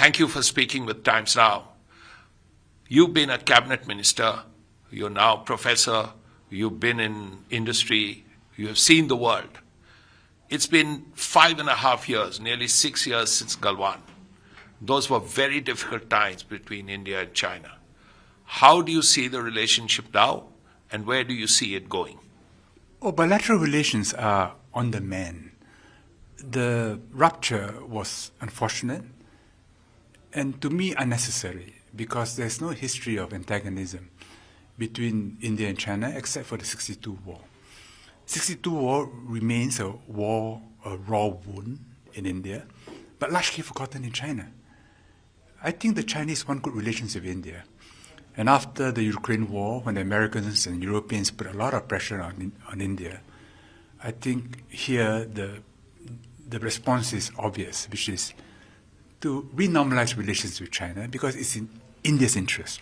Thank you for speaking with Times Now. You've been a cabinet minister, you're now professor, you've been in industry, you have seen the world. It's been 5.5 years, nearly 6 years since Galwan. Those were very difficult times between India and China. How do you see the relationship now, and where do you see it going? Bilateral relations are on the mend. The rupture was unfortunate and to me unnecessary because there's no history of antagonism between India and China except for the 62 war. 62 war remains a war, a raw wound in India, but largely forgotten in China. I think the Chinese want good relations with India. And after the Ukraine war, when the Americans and Europeans put a lot of pressure on India, I think here the response is obvious, which is to renormalize relations with China because it's in India's interest.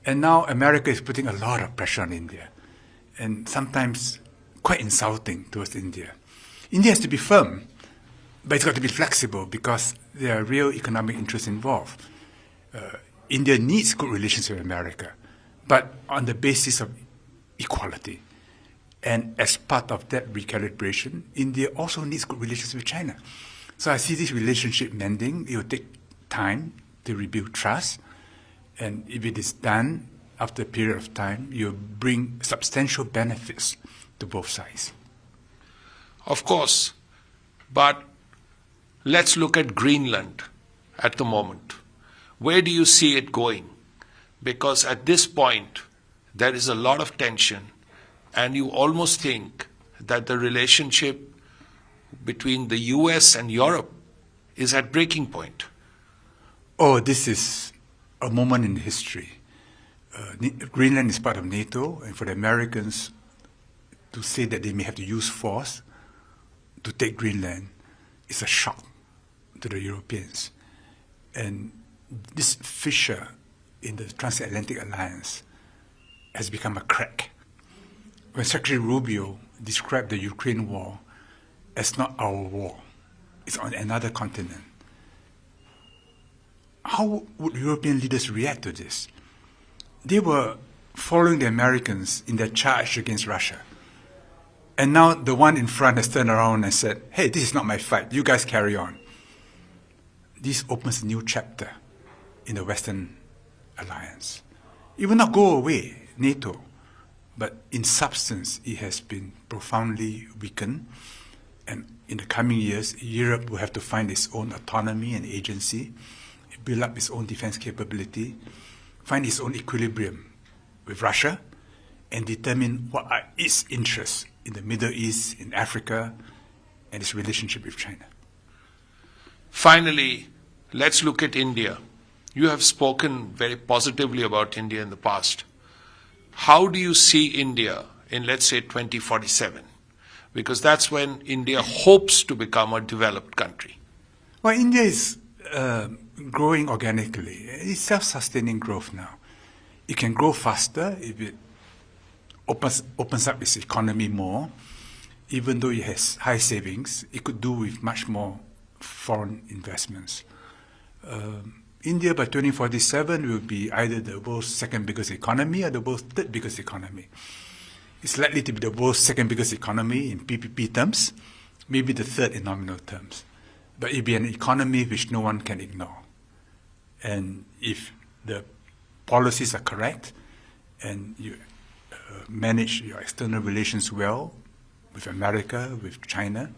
And now America is putting a lot of pressure on India, and sometimes quite insulting towards India. India has to be firm, but it's got to be flexible because there are real economic interests involved. India needs good relations with America, but on the basis of equality. And as part of that recalibration, India also needs good relations with China. So I see this relationship mending. It will take time to rebuild trust. And if it is done after a period of time, you'll bring substantial benefits to both sides. Of course, but let's look at Greenland at the moment. Where do you see it going? Because at this point, there is a lot of tension, and you almost think that the relationship between the US and Europe is at breaking point. This is a moment in history. Greenland is part of NATO, and for the Americans to say that they may have to use force to take Greenland is a shock to the Europeans. And this fissure in the transatlantic alliance has become a crack. When Secretary Rubio described the Ukraine war as not our war, it's on another continent, how would European leaders react to this? They were following the Americans in their charge against Russia. And now the one in front has turned around and said, hey, this is not my fight, you guys carry on. This opens a new chapter in the Western alliance. It will not go away, NATO, but in substance it has been profoundly weakened, and in the coming years Europe will have to find its own autonomy and agency, build up its own defense capability, find its own equilibrium with Russia, and determine what are its interests in the Middle East, in Africa, and its relationship with China. Finally, let's look at India. You have spoken very positively about India in the past. How do you see India in, let's say, 2047? Because that's when India hopes to become a developed country. Well, India is growing organically. It's self-sustaining growth now. It can grow faster if it opens up its economy more. Even though it has high savings, it could do with much more foreign investments. India by 2047 will be either the world's second biggest economy or the world's third biggest economy. It's likely to be the world's second biggest economy in PPP terms, maybe the third in nominal terms. But it will be an economy which no one can ignore. And if the policies are correct and you manage your external relations well with America, with China,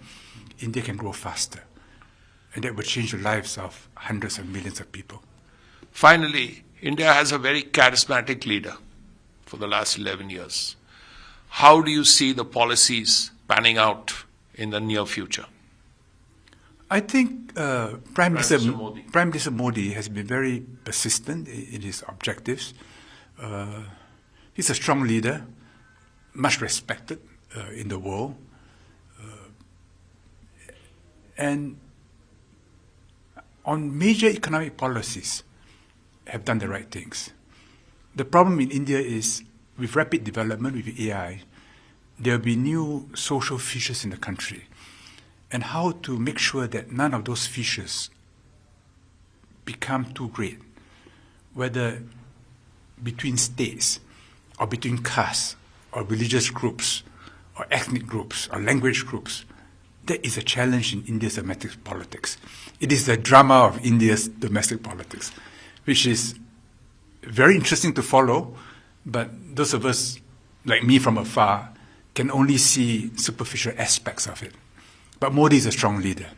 India can grow faster. And that will change the lives of hundreds of millions of people. Finally, India has a very charismatic leader for the last 11 years. How do you see the policies panning out in the near future? I think Prime Minister Modi has been very persistent in his objectives. He's a strong leader, much respected in the world. And on major economic policies, have done the right things. The problem in India is with rapid development, with AI, there will be new social features in the country. And how to make sure that none of those features become too great, whether between states or between castes or religious groups or ethnic groups or language groups, that is a challenge in India's domestic politics. It is the drama of India's domestic politics, which is very interesting to follow, but those of us, like me from afar, can only see superficial aspects of it. But Modi is a strong leader.